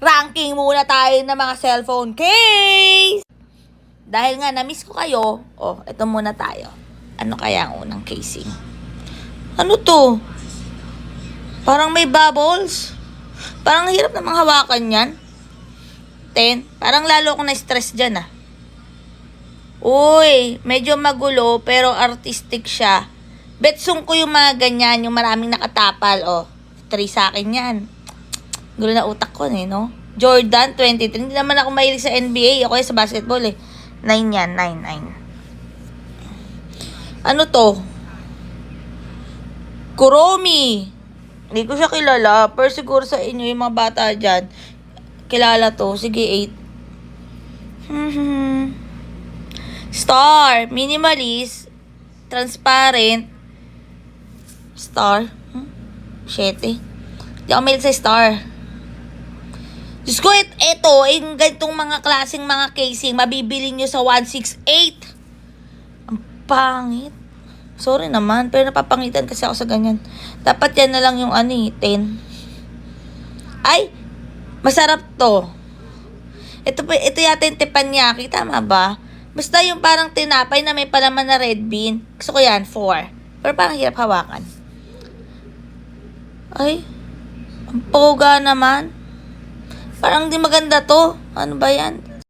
ranking muna tayo ng mga cellphone case. Dahil nga na-miss ko kayo, ito muna tayo. Ano kaya ang unang casing? Ano to? Parang may bubbles. Parang hirap namang hawakan yan. 10. Parang lalo akong na-stress dyan Uy, medyo magulo pero artistic siya. Betsong ko yung mga ganyan, yung maraming nakatapal. 3 sa akin yan. Gulo na utak ko no? Jordan 23. Hindi naman ako mahilig sa NBA. Ako sa basketball 9 yan, 9. Ano to? Kuromi. Hindi ko siya kilala. Pero siguro sa inyo, yung mga bata dyan, kilala to. Sige, 8. Star. Minimalist. Transparent. Star. 7. Hindi ako mahilig sa star. Diyos ko, ito, yung ganitong mga klaseng mga casing, mabibili nyo sa 168. Ang pangit. Sorry naman, pero napapangitan kasi ako sa ganyan. Dapat yan na lang yung 10. Ay, masarap to. Ito yata yung teppanyaki, tama ba? Basta yung parang tinapay na may palaman na red bean. Gusto ko yan, 4. Pero parang hirap hawakan. Ay, ang poga naman. Parang di maganda to. Ano ba yan?